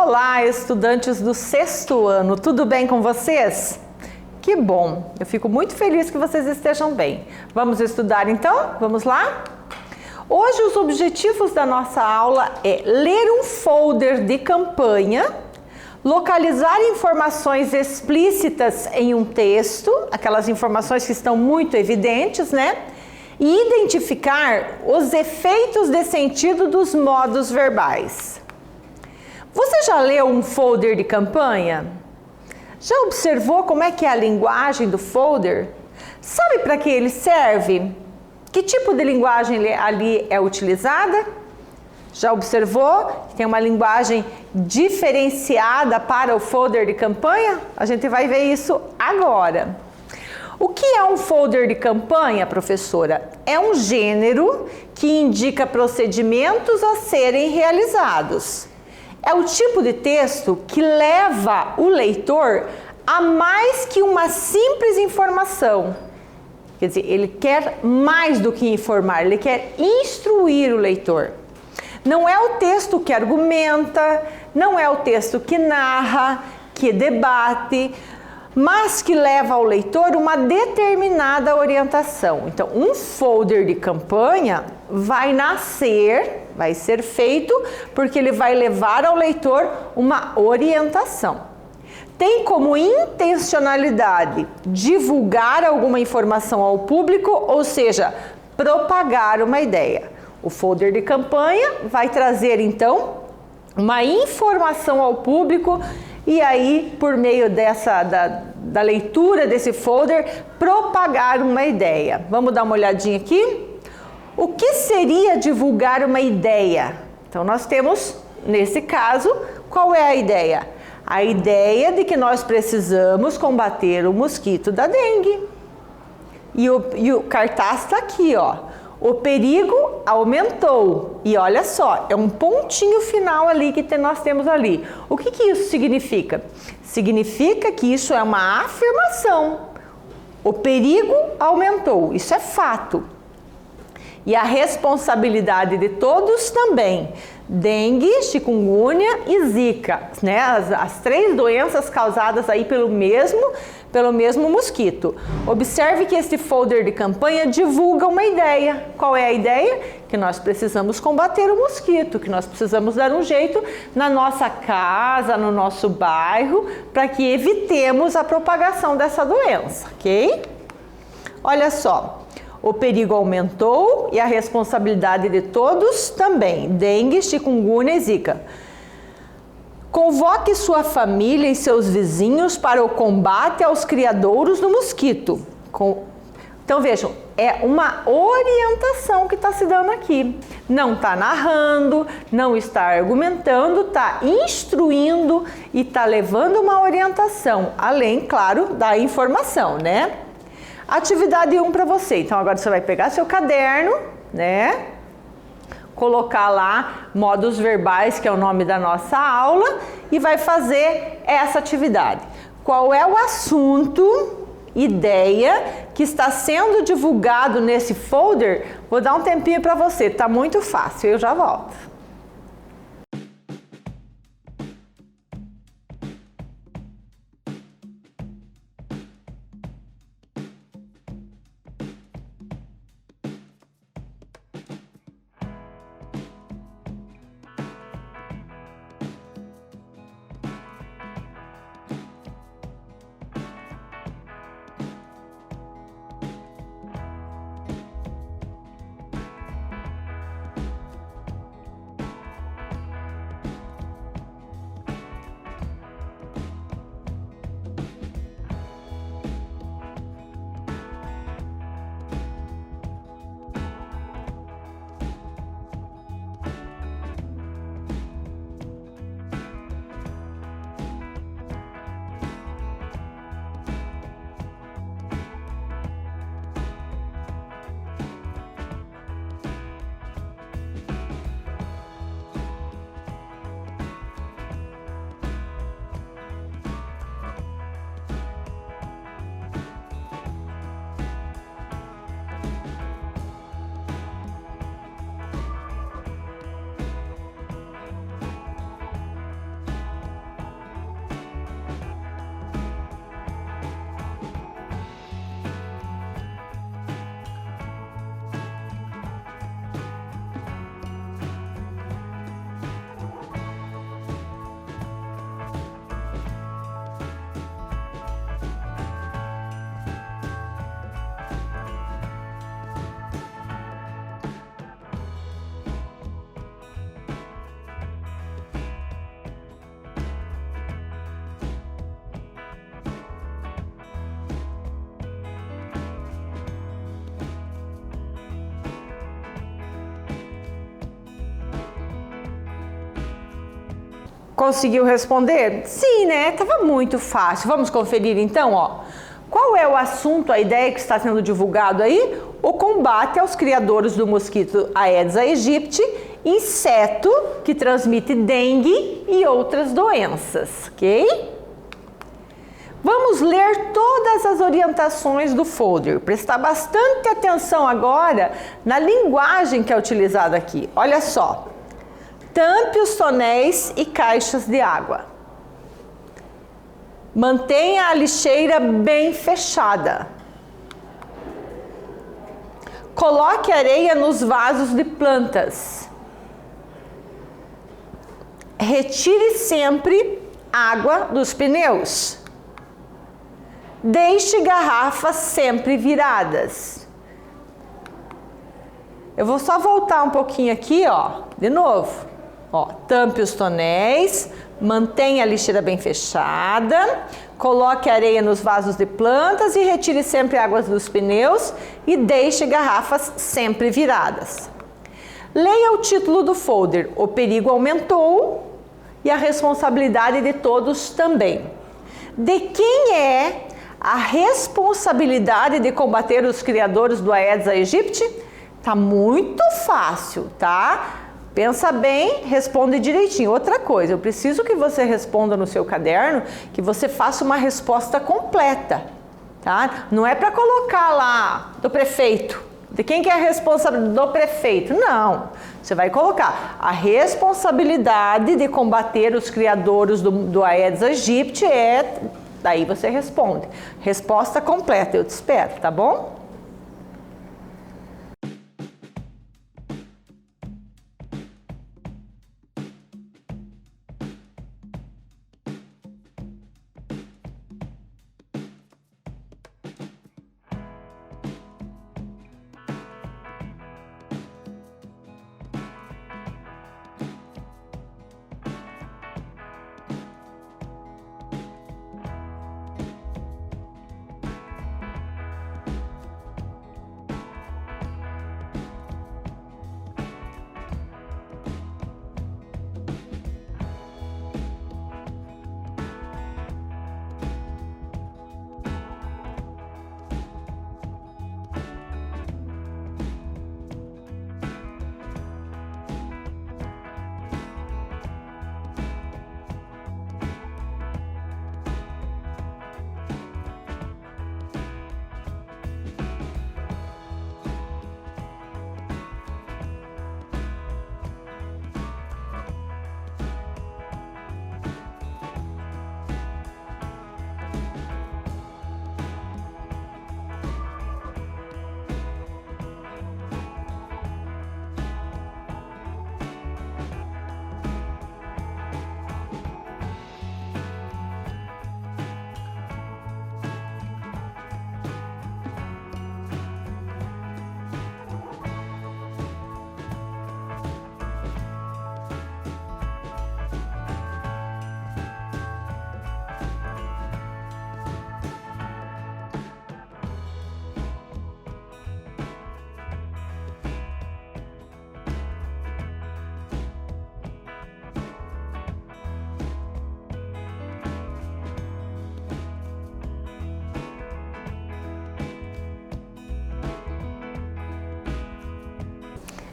Olá, estudantes do 6º ano, tudo bem com vocês? Que bom, eu fico muito feliz que vocês estejam bem. Vamos estudar então? Vamos lá? Hoje os objetivos da nossa aula é ler um folder de campanha, localizar informações explícitas em um texto, aquelas informações que estão muito evidentes, né? E identificar os efeitos de sentido dos modos verbais. Você já leu um folder de campanha? Já observou como é que é a linguagem do folder? Sabe para que ele serve? Que tipo de linguagem ali é utilizada? Já observou que tem uma linguagem diferenciada para o folder de campanha? A gente vai ver isso agora. O que é um folder de campanha, professora? É um gênero que indica procedimentos a serem realizados. É o tipo de texto que leva o leitor a mais que uma simples informação. Quer dizer, ele quer mais do que informar, ele quer instruir o leitor. Não é o texto que argumenta, não é o texto que narra, que debate, mas que leva ao leitor uma determinada orientação. Então, um folder de campanha vai ser feito porque ele vai levar ao leitor uma orientação. Tem como intencionalidade divulgar alguma informação ao público, ou seja, propagar uma ideia. O folder de campanha vai trazer, então, uma informação ao público e aí, por meio da leitura desse folder, propagar uma ideia. Vamos dar uma olhadinha aqui? O que seria divulgar uma ideia? Então, nós temos, nesse caso, qual é a ideia? A ideia de que nós precisamos combater o mosquito da dengue. E o cartaz está aqui, ó. O perigo aumentou. E olha só, é um pontinho final ali que nós temos ali. O que isso significa? Significa que isso é uma afirmação. O perigo aumentou. Isso é fato. E a responsabilidade de todos também. Dengue, chikungunya e zika, né? As 3 doenças causadas aí pelo mesmo mosquito. Observe que esse folder de campanha divulga uma ideia. Qual é a ideia? Que nós precisamos combater o mosquito, que nós precisamos dar um jeito na nossa casa, no nosso bairro, para que evitemos a propagação dessa doença, ok? Olha só. O perigo aumentou e a responsabilidade de todos também. Dengue, chikungunya e zika. Convoque sua família e seus vizinhos para o combate aos criadouros do mosquito. Então vejam, é uma orientação que está se dando aqui. Não está narrando, não está argumentando, está instruindo e está levando uma orientação, além, claro, da informação, né? Atividade 1 para você. Então agora você vai pegar seu caderno, né? Colocar lá modos verbais, que é o nome da nossa aula, e vai fazer essa atividade. Qual é o assunto, ideia, que está sendo divulgado nesse folder? Vou dar um tempinho para você, tá muito fácil, eu já volto. Conseguiu responder? Sim, né? Tava muito fácil. Vamos conferir então, ó. Qual é o assunto, a ideia que está sendo divulgado aí? O combate aos criadores do mosquito Aedes aegypti, inseto que transmite dengue e outras doenças, ok? Vamos ler todas as orientações do folder. Prestar bastante atenção agora na linguagem que é utilizada aqui. Olha só. Tampe os tonéis e caixas de água. Mantenha a lixeira bem fechada. Coloque areia nos vasos de plantas. Retire sempre água dos pneus. Deixe garrafas sempre viradas. Eu vou só voltar um pouquinho aqui, ó, de novo. Ó, tampe os tonéis, mantenha a lixeira bem fechada, coloque areia nos vasos de plantas e retire sempre águas dos pneus e deixe garrafas sempre viradas. Leia o título do folder, o perigo aumentou e a responsabilidade de todos também. De quem é a responsabilidade de combater os criadores do Aedes aegypti? Tá muito fácil, tá? Pensa bem, responde direitinho. Outra coisa, eu preciso que você responda no seu caderno, que você faça uma resposta completa, tá? Não é para colocar lá do prefeito. De quem que é a responsabilidade do prefeito? Não. Você vai colocar a responsabilidade de combater os criadores do Aedes aegypti é... Daí você responde. Resposta completa, eu te espero, tá bom?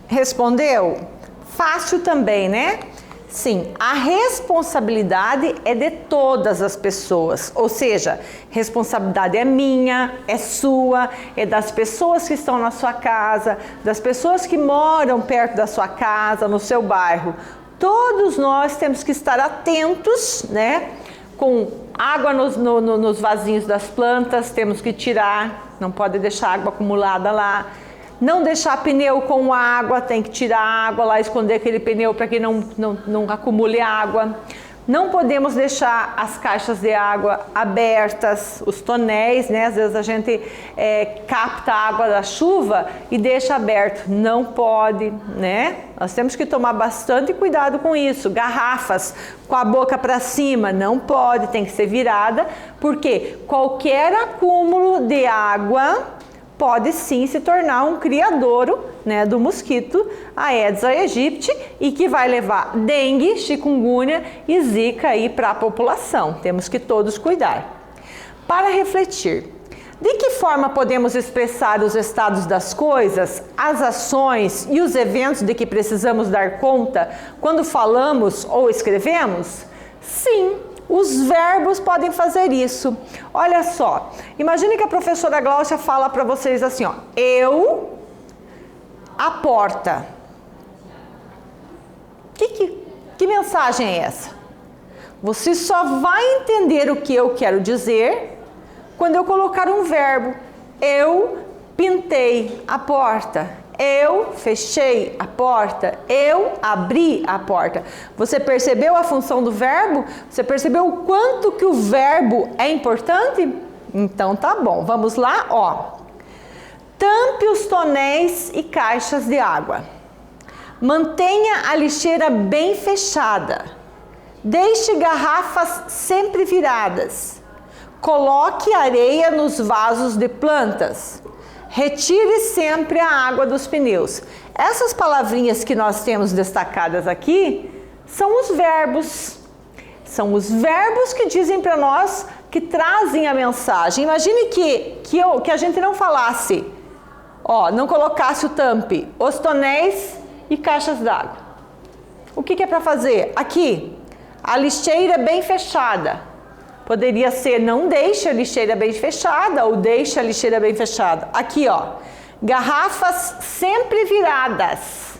Respondeu? Fácil também, né? Sim, a responsabilidade é de todas as pessoas, ou seja, responsabilidade é minha, é sua, é das pessoas que estão na sua casa, das pessoas que moram perto da sua casa, no seu bairro. Todos nós temos que estar atentos, né? Com água nos vasinhos das plantas, temos que tirar, não pode deixar água acumulada lá. Não deixar pneu com água, tem que tirar a água lá, esconder aquele pneu para que não acumule água. Não podemos deixar as caixas de água abertas, os tonéis, né? Às vezes a gente capta a água da chuva e deixa aberto. Não pode, né? Nós temos que tomar bastante cuidado com isso. Garrafas com a boca para cima, não pode, tem que ser virada, porque qualquer acúmulo de água pode sim se tornar um criadouro, né, do mosquito Aedes aegypti e que vai levar dengue, chikungunya e zika aí para a população. Temos que todos cuidar. Para refletir, de que forma podemos expressar os estados das coisas, as ações e os eventos de que precisamos dar conta quando falamos ou escrevemos? Sim, os verbos podem fazer isso. Olha só, imagine que a professora Gláucia fala para vocês assim, ó, eu, a porta. Que mensagem é essa? Você só vai entender o que eu quero dizer quando eu colocar um verbo. Eu pintei a porta. Eu fechei a porta, eu abri a porta. Você percebeu a função do verbo? Você percebeu o quanto que o verbo é importante? Então tá bom, vamos lá, ó. Tampe os tonéis e caixas de água. Mantenha a lixeira bem fechada. Deixe garrafas sempre viradas. Coloque areia nos vasos de plantas. Retire sempre a água dos pneus. Essas palavrinhas que nós temos destacadas aqui são os verbos. São os verbos que dizem para nós, que trazem a mensagem. Imagine que a gente não falasse, ó, não colocasse o tampe, os tonéis e caixas d'água. O que é para fazer? Aqui, a lixeira bem fechada. Poderia ser não deixe a lixeira bem fechada ou deixe a lixeira bem fechada. Aqui, ó, garrafas sempre viradas.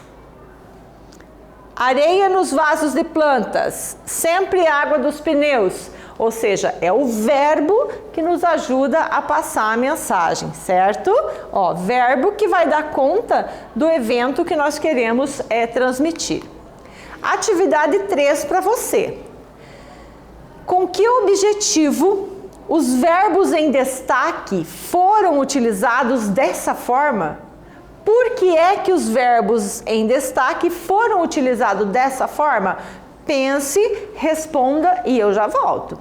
Areia nos vasos de plantas, sempre água dos pneus. Ou seja, é o verbo que nos ajuda a passar a mensagem, certo? Ó, verbo que vai dar conta do evento que nós queremos transmitir. Atividade 3 para você. Com que objetivo os verbos em destaque foram utilizados dessa forma? Por que é que os verbos em destaque foram utilizados dessa forma? Pense, responda e eu já volto.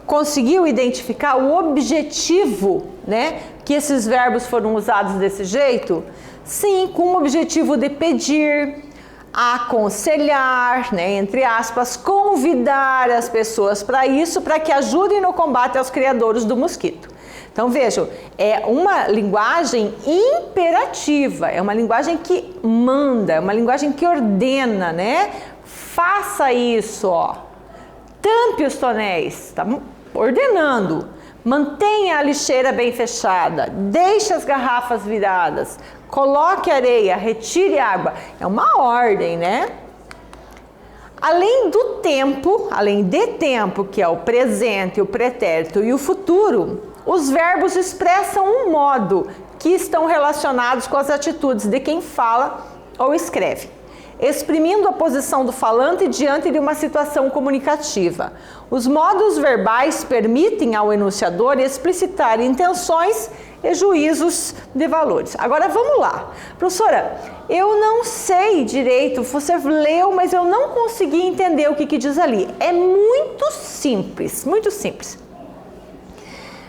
Conseguiu identificar o objetivo, né? Que esses verbos foram usados desse jeito? Sim, com o objetivo de pedir, aconselhar, né, entre aspas, convidar as pessoas para isso, para que ajudem no combate aos criadores do mosquito. Então vejam, é uma linguagem imperativa, é uma linguagem que manda, é uma linguagem que ordena, né? Faça isso, ó. Tampe os tonéis, tá ordenando. Mantenha a lixeira bem fechada, deixe as garrafas viradas, coloque areia, retire água. É uma ordem, né? Além de tempo, que é o presente, o pretérito e o futuro, os verbos expressam um modo que estão relacionados com as atitudes de quem fala ou escreve, exprimindo a posição do falante diante de uma situação comunicativa. Os modos verbais permitem ao enunciador explicitar intenções e juízos de valores. Agora vamos lá. Professora, eu não sei direito, você leu, mas eu não consegui entender o que diz ali. É muito simples, muito simples.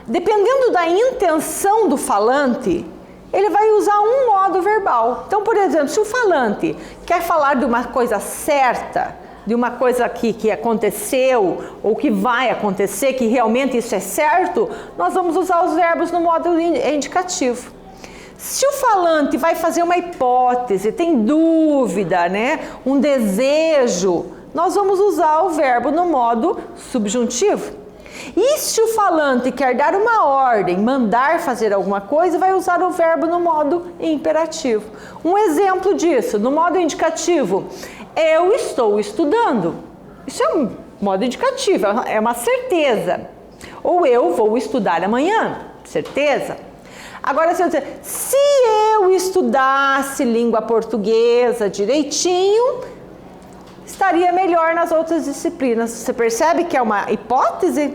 Dependendo da intenção do falante, ele vai usar um modo verbal. Então, por exemplo, se o falante quer falar de uma coisa certa, de uma coisa que aconteceu ou que vai acontecer, que realmente isso é certo, nós vamos usar os verbos no modo indicativo. Se o falante vai fazer uma hipótese, tem dúvida, né, um desejo, nós vamos usar o verbo no modo subjuntivo. E se o falante quer dar uma ordem, mandar fazer alguma coisa, vai usar o verbo no modo imperativo. Um exemplo disso, no modo indicativo, eu estou estudando. Isso é um modo indicativo, é uma certeza. Ou eu vou estudar amanhã, certeza. Agora, se eu dizer, se eu estudasse língua portuguesa direitinho, estaria melhor nas outras disciplinas. Você percebe que é uma hipótese?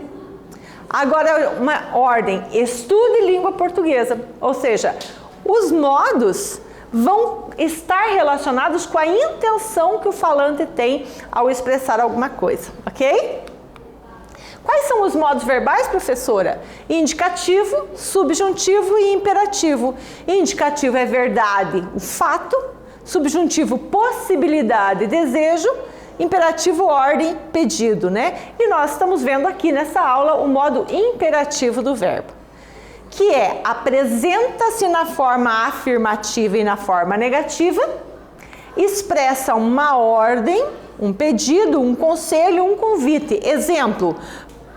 Agora, uma ordem, estude língua portuguesa. Ou seja, os modos vão estar relacionados com a intenção que o falante tem ao expressar alguma coisa, ok? Quais são os modos verbais, professora? Indicativo, subjuntivo e imperativo. Indicativo é verdade, o fato. Subjuntivo, possibilidade, desejo. Imperativo, ordem, pedido, né? E nós estamos vendo aqui nessa aula o modo imperativo do verbo, que é apresenta-se na forma afirmativa e na forma negativa, expressa uma ordem, um pedido, um conselho, um convite. Exemplo,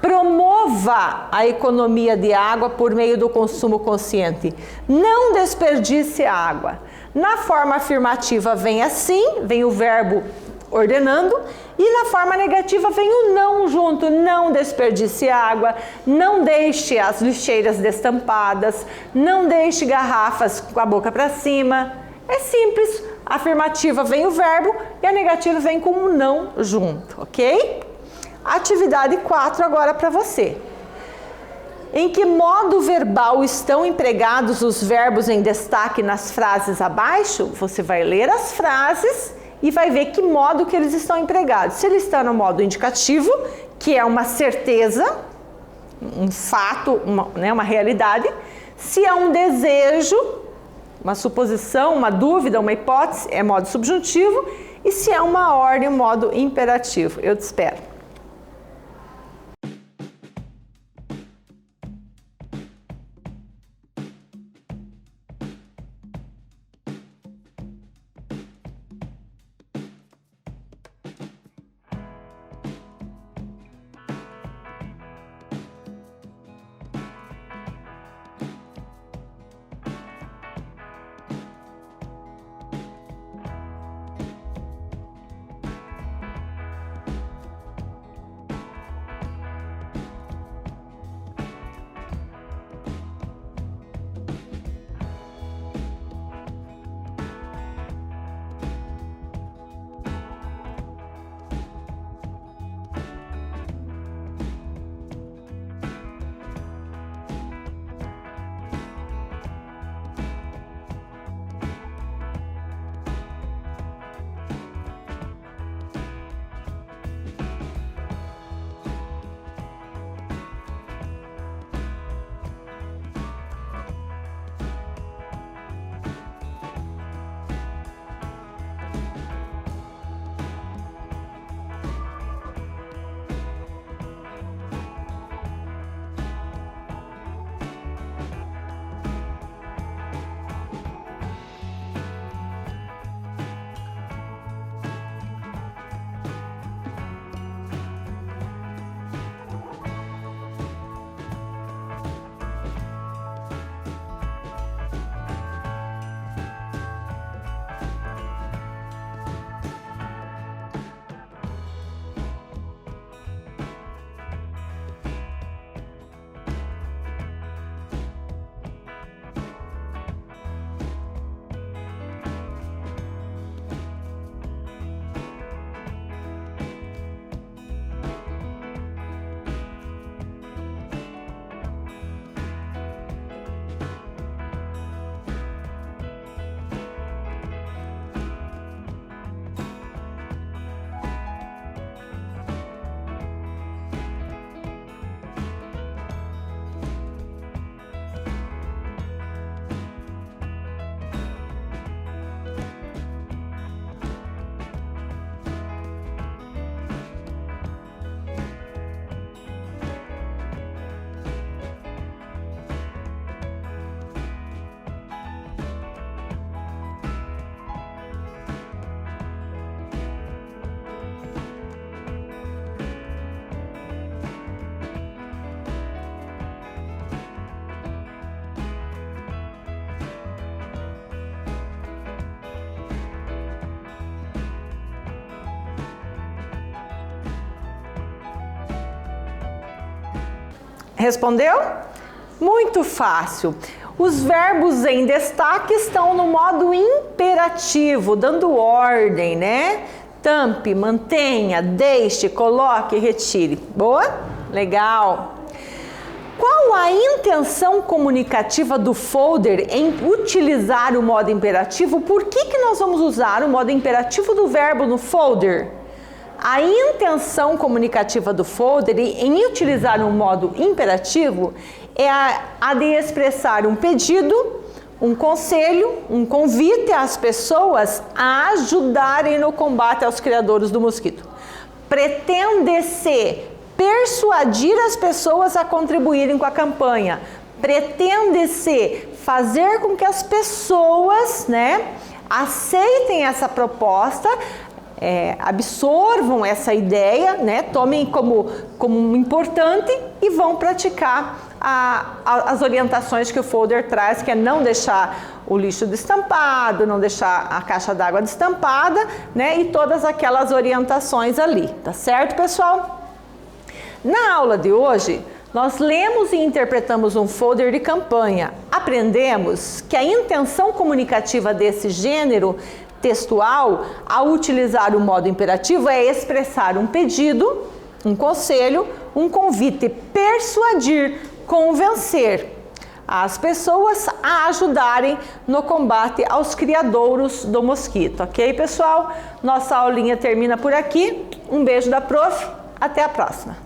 promova a economia de água por meio do consumo consciente. Não desperdice água. Na forma afirmativa vem assim, vem o verbo ordenando, e na forma negativa vem o não junto, não desperdice água, não deixe as lixeiras destampadas, não deixe garrafas com a boca para cima. É simples, a afirmativa vem o verbo e a negativa vem com o não junto, ok? Atividade 4 agora para você. Em que modo verbal estão empregados os verbos em destaque nas frases abaixo? Você vai ler as frases e vai ver que modo que eles estão empregados. Se ele está no modo indicativo, que é uma certeza, um fato, uma realidade. Se é um desejo, uma suposição, uma dúvida, uma hipótese, é modo subjuntivo. E se é uma ordem, modo imperativo. Eu te espero. Respondeu? Muito fácil. Os verbos em destaque estão no modo imperativo, dando ordem, né? Tampe, mantenha, deixe, coloque, retire. Boa? Legal. Qual a intenção comunicativa do folder em utilizar o modo imperativo? Por que nós vamos usar o modo imperativo do verbo no folder? A intenção comunicativa do folder em utilizar o modo imperativo é a de expressar um pedido, um conselho, um convite às pessoas a ajudarem no combate aos criadores do mosquito. Pretende-se persuadir as pessoas a contribuírem com a campanha. Pretende-se fazer com que as pessoas, né, aceitem essa proposta, absorvam essa ideia, né, tomem como importante e vão praticar as orientações que o folder traz, que é não deixar o lixo destampado, não deixar a caixa d'água destampada, né, e todas aquelas orientações ali, tá certo, pessoal? Na aula de hoje, nós lemos e interpretamos um folder de campanha. Aprendemos que a intenção comunicativa desse gênero textual, ao utilizar o modo imperativo, é expressar um pedido, um conselho, um convite, persuadir, convencer as pessoas a ajudarem no combate aos criadouros do mosquito, ok, pessoal? Nossa aulinha termina por aqui. Um beijo da prof, até a próxima!